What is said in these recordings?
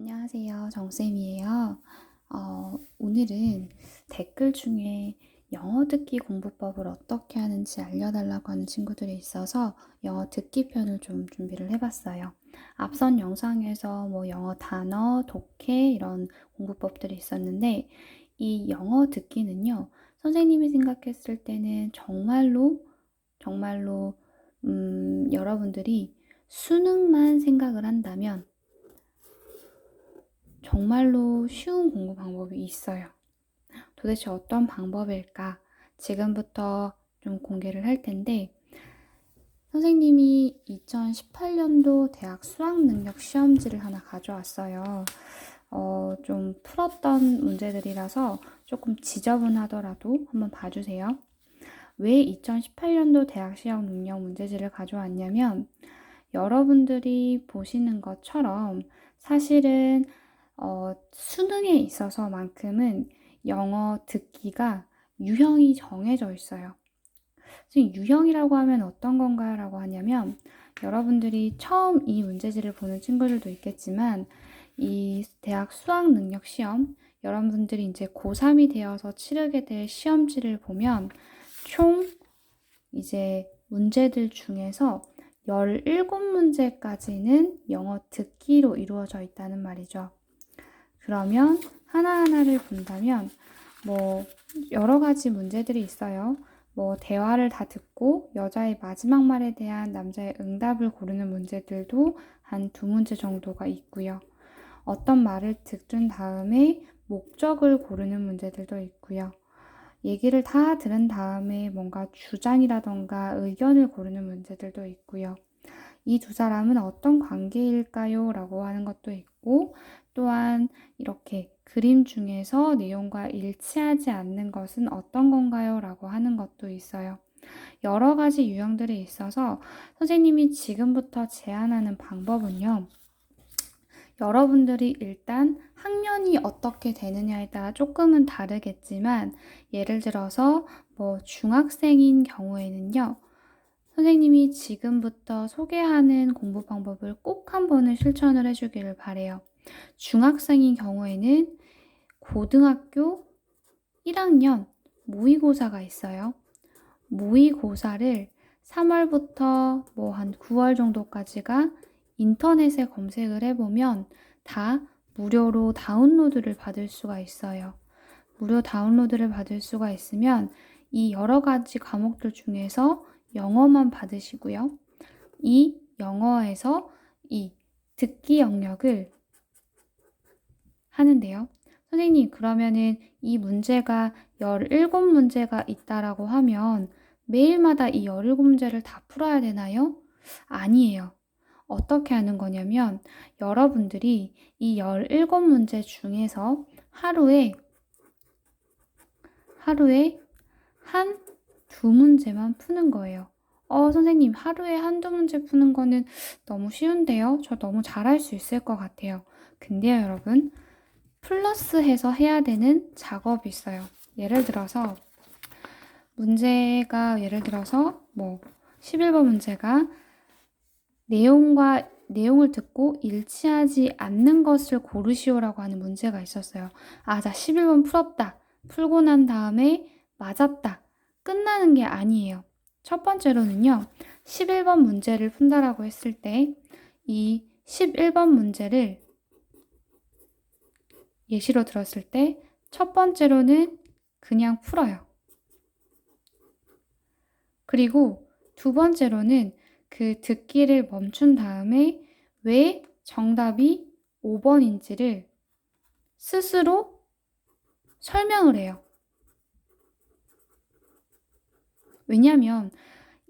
안녕하세요. 정쌤이에요. 오늘은 댓글 중에 영어 듣기 공부법을 어떻게 하는지 알려달라고 하는 친구들이 있어서 영어 듣기 편을 좀 준비를 해봤어요. 앞선 영상에서 뭐 영어 단어, 독해 이런 공부법들이 있었는데 이 영어 듣기는요. 선생님이 생각했을 때는 정말로 여러분들이 수능만 생각을 한다면 정말로 쉬운 공부 방법이 있어요. 도대체 어떤 방법일까? 지금부터 좀 공개를 할 텐데, 선생님이 2018년도 대학 수학능력 시험지를 하나 가져왔어요. 좀 풀었던 문제들이라서 조금 지저분하더라도 한번 봐주세요. 왜 2018년도 대학 시험 능력 문제지를 가져왔냐면, 여러분들이 보시는 것처럼 사실은 수능에 있어서만큼은 영어 듣기가 유형이 정해져 있어요. 지금 유형이라고 하면 어떤 건가요? 라고 하냐면 여러분들이 처음 이 문제지를 보는 친구들도 있겠지만 이 대학 수학 능력 시험 여러분들이 이제 고3이 되어서 치르게 될 시험지를 보면 총 이제 문제들 중에서 17문제까지는 영어 듣기로 이루어져 있다는 말이죠. 그러면 하나하나를 본다면 뭐 여러 가지 문제들이 있어요. 뭐 대화를 다 듣고 여자의 마지막 말에 대한 남자의 응답을 고르는 문제들도 한 2문제 정도가 있고요. 어떤 말을 듣는 다음에 목적을 고르는 문제들도 있고요. 얘기를 다 들은 다음에 뭔가 주장이라던가 의견을 고르는 문제들도 있고요. 이 두 사람은 어떤 관계일까요? 라고 하는 것도 있고, 또한 이렇게 그림 중에서 내용과 일치하지 않는 것은 어떤 건가요? 라고 하는 것도 있어요. 여러 가지 유형들이 있어서 선생님이 지금부터 제안하는 방법은요. 여러분들이 일단 학년이 어떻게 되느냐에 따라 조금은 다르겠지만 예를 들어서 뭐 중학생인 경우에는요. 선생님이 지금부터 소개하는 공부 방법을 꼭 한 번은 실천을 해주기를 바래요. 중학생인 경우에는 고등학교 1학년 모의고사가 있어요. 모의고사를 3월부터 뭐 한 9월 정도까지가 인터넷에 검색을 해보면 다 무료로 다운로드를 받을 수가 있어요. 무료 다운로드를 받을 수가 있으면 이 여러 가지 과목들 중에서 영어만 받으시고요. 이 영어에서 이 듣기 영역을 하는데요. 선생님, 그러면은 이 문제가 17문제가 있다라고 하면 매일마다 이 17문제를 다 풀어야 되나요? 아니에요. 어떻게 하는 거냐면 여러분들이 이 17문제 중에서 하루에 한 두 문제만 푸는 거예요. 선생님, 하루에 한두 문제 푸는 거는 너무 쉬운데요? 저 너무 잘할 수 있을 것 같아요. 근데요, 여러분, 플러스해서 해야 되는 작업이 있어요. 예를 들어서 뭐 11번 문제가 내용을 듣고 일치하지 않는 것을 고르시오라고 하는 문제가 있었어요. 자, 11번 풀었다. 풀고 난 다음에 맞았다. 끝나는 게 아니에요. 첫 번째로는요. 11번 문제를 푼다라고 했을 때 이 11번 문제를 예시로 들었을 때 첫 번째로는 그냥 풀어요. 그리고 두 번째로는 그 듣기를 멈춘 다음에 왜 정답이 5번인지를 스스로 설명을 해요. 왜냐하면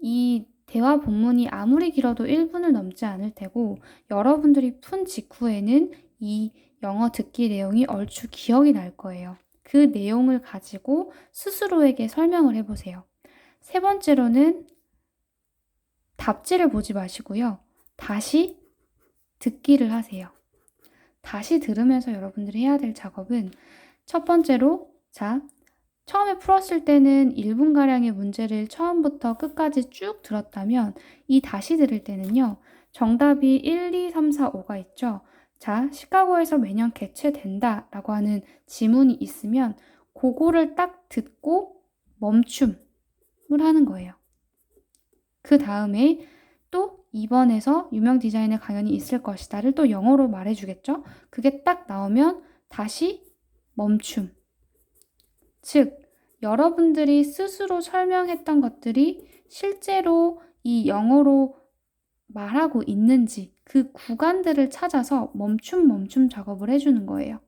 이 대화 본문이 아무리 길어도 1분을 넘지 않을 테고 여러분들이 푼 직후에는 이 영어 듣기 내용이 얼추 기억이 날 거예요. 그 내용을 가지고 스스로에게 설명을 해보세요. 세 번째로는 답지를 보지 마시고요. 다시 듣기를 하세요. 다시 들으면서 여러분들이 해야 될 작업은 첫 번째로 처음에 풀었을 때는 1분가량의 문제를 처음부터 끝까지 쭉 들었다면 이 다시 들을 때는요. 정답이 1, 2, 3, 4, 5가 있죠. 자, 시카고에서 매년 개최된다라고 하는 지문이 있으면 그거를 딱 듣고 멈춤을 하는 거예요. 그 다음에 또 이번에서 유명 디자이너 강연이 있을 것이다를 또 영어로 말해주겠죠? 그게 딱 나오면 다시 멈춤. 즉, 여러분들이 스스로 설명했던 것들이 실제로 이 영어로 말하고 있는지 그 구간들을 찾아서 멈춤 작업을 해주는 거예요.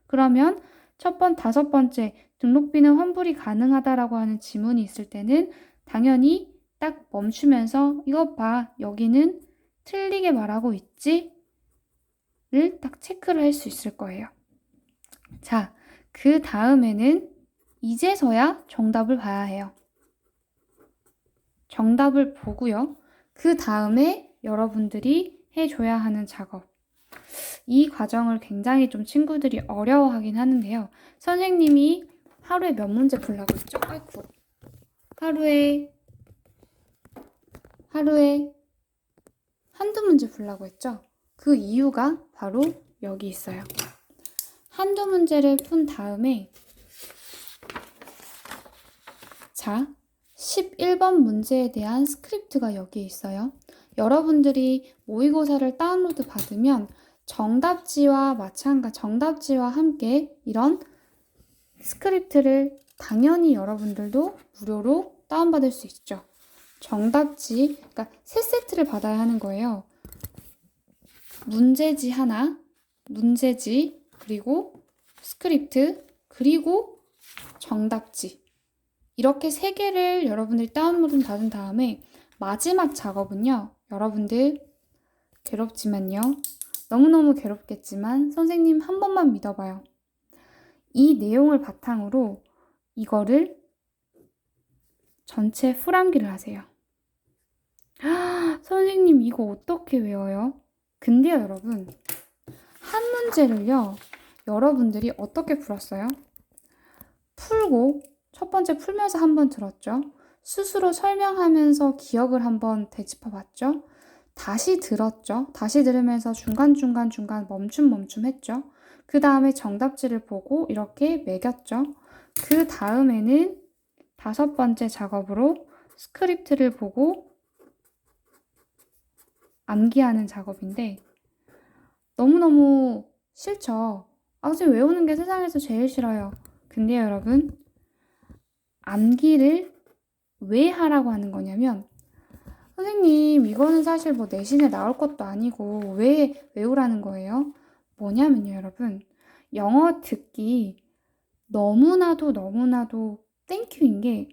그러면 다섯 번째, 등록비는 환불이 가능하다라고 하는 지문이 있을 때는 당연히 딱 멈추면서 이것 봐, 여기는 틀리게 말하고 있지? 를 딱 체크를 할 수 있을 거예요. 자, 그 다음에는 이제서야 정답을 봐야 해요. 정답을 보고요. 그 다음에 여러분들이 해줘야 하는 작업. 이 과정을 굉장히 좀 친구들이 어려워하긴 하는데요. 선생님이 하루에 몇 문제 풀라고 했죠? 아이고. 하루에 한두 문제 풀라고 했죠? 그 이유가 바로 여기 있어요. 한두 문제를 푼 다음에 자, 11번 문제에 대한 스크립트가 여기에 있어요. 여러분들이 모의고사를 다운로드 받으면 정답지와 함께 이런 스크립트를 당연히 여러분들도 무료로 다운받을 수 있죠. 정답지, 그러니까 세 세트를 받아야 하는 거예요. 문제지 하나, 문제지, 그리고 스크립트, 그리고 정답지. 이렇게 세 개를 여러분들이 다운로드 받은 다음에 마지막 작업은요. 여러분들 괴롭지만요. 너무너무 괴롭겠지만 선생님 한 번만 믿어봐요. 이 내용을 바탕으로 이거를 전체 풀암기를 하세요. 선생님 이거 어떻게 외워요? 근데요 여러분, 한 문제를요 여러분들이 어떻게 풀었어요? 풀고 첫 번째 풀면서 한번 들었죠. 스스로 설명하면서 기억을 한번 되짚어 봤죠. 다시 들었죠. 다시 들으면서 중간중간 멈춤 했죠. 그 다음에 정답지를 보고 이렇게 매겼죠. 그 다음에는 다섯 번째 작업으로 스크립트를 보고 암기하는 작업인데 너무너무 싫죠. 선생님 외우는 게 세상에서 제일 싫어요. 근데 여러분, 암기를 왜 하라고 하는 거냐면 선생님 이거는 사실 뭐 내신에 나올 것도 아니고 왜 외우라는 거예요? 뭐냐면요 여러분, 영어 듣기 너무나도 땡큐인 게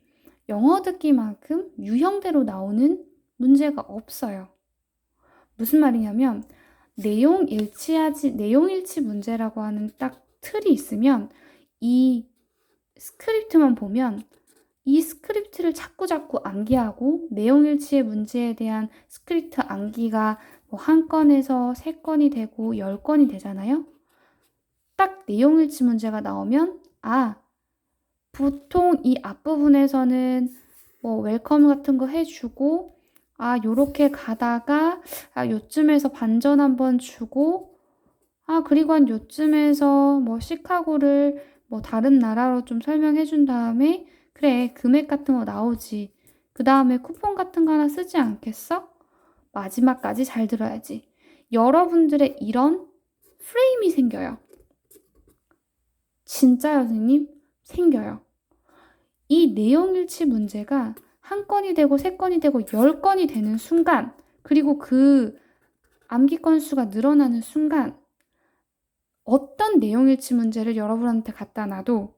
영어 듣기만큼 유형대로 나오는 문제가 없어요. 무슨 말이냐면 내용 일치 문제라고 하는 딱 틀이 있으면 이 스크립트만 보면 이 스크립트를 자꾸 암기하고 내용일치의 문제에 대한 스크립트 암기가 뭐 한 건에서 3건이 되고 10건이 되잖아요. 딱 내용일치 문제가 나오면 보통 이 앞부분에서는 뭐 웰컴 같은 거 해주고 요렇게 가다가 요쯤에서 반전 한번 주고 그리고 한 요쯤에서 뭐 시카고를 뭐 다른 나라로 좀 설명해 준 다음에 그래 금액 같은 거 나오지. 그 다음에 쿠폰 같은 거 하나 쓰지 않겠어? 마지막까지 잘 들어야지. 여러분들의 이런 프레임이 생겨요. 진짜요, 선생님? 생겨요. 이 내용일치 문제가 한 건이 되고 3건이 되고 10건이 되는 순간, 그리고 그 암기 건수가 늘어나는 순간 어떤 내용일치 문제를 여러분한테 갖다 놔도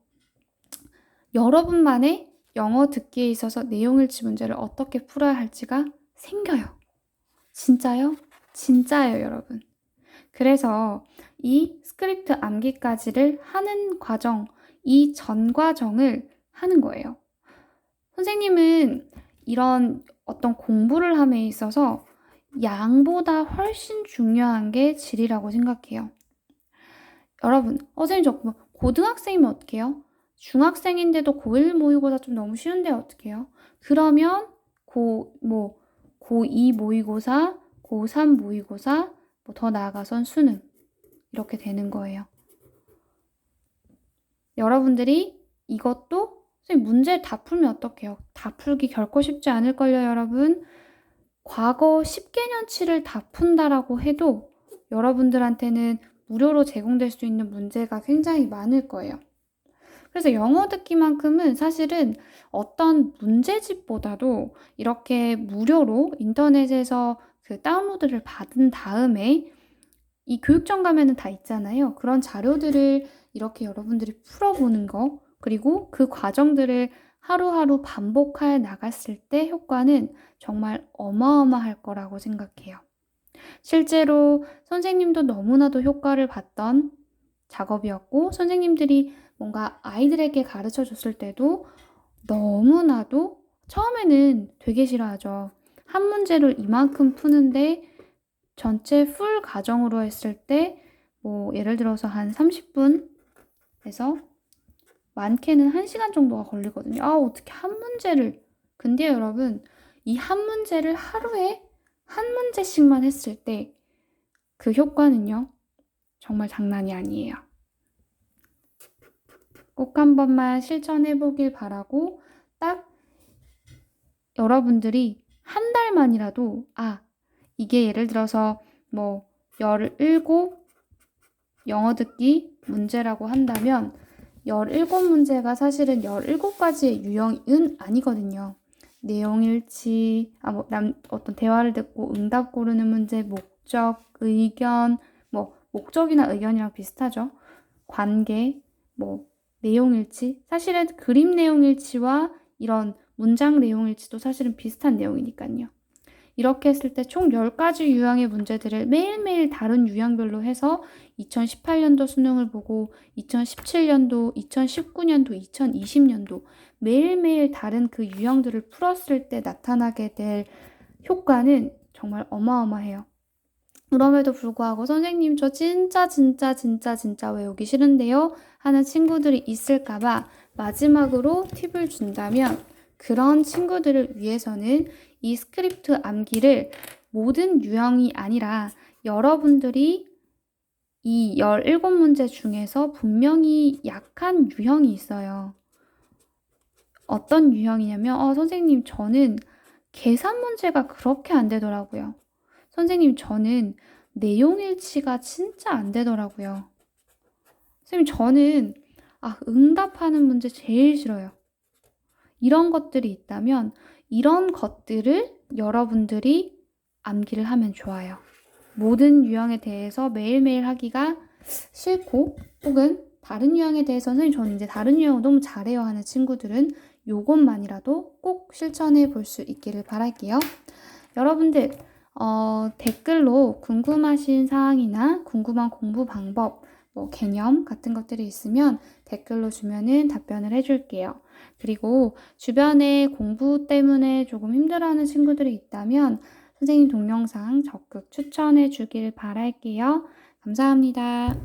여러분만의 영어 듣기에 있어서 내용일치 문제를 어떻게 풀어야 할지가 생겨요. 진짜요? 진짜예요, 여러분. 그래서 이 스크립트 암기까지를 하는 과정, 이 전 과정을 하는 거예요. 선생님은 이런 어떤 공부를 함에 있어서 양보다 훨씬 중요한 게 질이라고 생각해요. 여러분, 선생님 저 고등학생이면 어떡해요? 중학생인데도 고1 모의고사 좀 너무 쉬운데 어떡해요? 그러면 고2 모의고사, 고3 모의고사, 뭐 더 나아가선 수능. 이렇게 되는 거예요. 여러분들이 이것도 선생님 문제 다 풀면 어떡해요? 다 풀기 결코 쉽지 않을걸요, 여러분? 과거 10개년치를 다 푼다라고 해도 여러분들한테는 무료로 제공될 수 있는 문제가 굉장히 많을 거예요. 그래서 영어 듣기만큼은 사실은 어떤 문제집보다도 이렇게 무료로 인터넷에서 그 다운로드를 받은 다음에 이 교육청 가면은 다 있잖아요. 그런 자료들을 이렇게 여러분들이 풀어보는 거, 그리고 그 과정들을 하루하루 반복해 나갔을 때 효과는 정말 어마어마할 거라고 생각해요. 실제로 선생님도 너무나도 효과를 봤던 작업이었고, 선생님들이 뭔가 아이들에게 가르쳐 줬을 때도 너무나도 처음에는 되게 싫어하죠. 한 문제를 이만큼 푸는데 전체 풀 과정으로 했을 때 뭐 예를 들어서 한 30분에서 많게는 1시간 정도가 걸리거든요. 어떻게 한 문제를. 근데 여러분, 이 한 문제를 하루에 한 문제씩만 했을 때 그 효과는요, 정말 장난이 아니에요. 꼭 한 번만 실천해 보길 바라고, 딱 여러분들이 한 달만이라도, 이게 예를 들어서 뭐 17 영어 듣기 문제라고 한다면 17문제가 사실은 17가지의 유형은 아니거든요. 내용일치, 어떤 대화를 듣고 응답 고르는 문제, 목적, 의견, 목적이나 의견이랑 비슷하죠. 관계, 내용일치. 사실은 그림 내용일치와 이런 문장 내용일치도 사실은 비슷한 내용이니까요. 이렇게 했을 때 총 10가지 유형의 문제들을 매일매일 다른 유형별로 해서 2018년도 수능을 보고 2017년도, 2019년도, 2020년도 매일매일 다른 그 유형들을 풀었을 때 나타나게 될 효과는 정말 어마어마해요. 그럼에도 불구하고 선생님 저 진짜 외우기 싫은데요 하는 친구들이 있을까봐 마지막으로 팁을 준다면, 그런 친구들을 위해서는 이 스크립트 암기를 모든 유형이 아니라 여러분들이 이 17문제 중에서 분명히 약한 유형이 있어요. 어떤 유형이냐면 선생님 저는 계산 문제가 그렇게 안 되더라고요. 선생님 저는 내용일치가 진짜 안 되더라고요. 선생님 저는 응답하는 문제 제일 싫어요. 이런 것들이 있다면 이런 것들을 여러분들이 암기를 하면 좋아요. 모든 유형에 대해서 매일매일 하기가 싫고, 혹은 다른 유형에 대해서 선생님 저는 이제 다른 유형을 너무 잘해요 하는 친구들은 요것만이라도 꼭 실천해 볼 수 있기를 바랄게요. 여러분들 댓글로 궁금하신 사항이나 궁금한 공부 방법, 개념 같은 것들이 있으면 댓글로 주면은 답변을 해줄게요. 그리고 주변에 공부 때문에 조금 힘들어하는 친구들이 있다면 선생님 동영상 적극 추천해 주길 바랄게요. 감사합니다.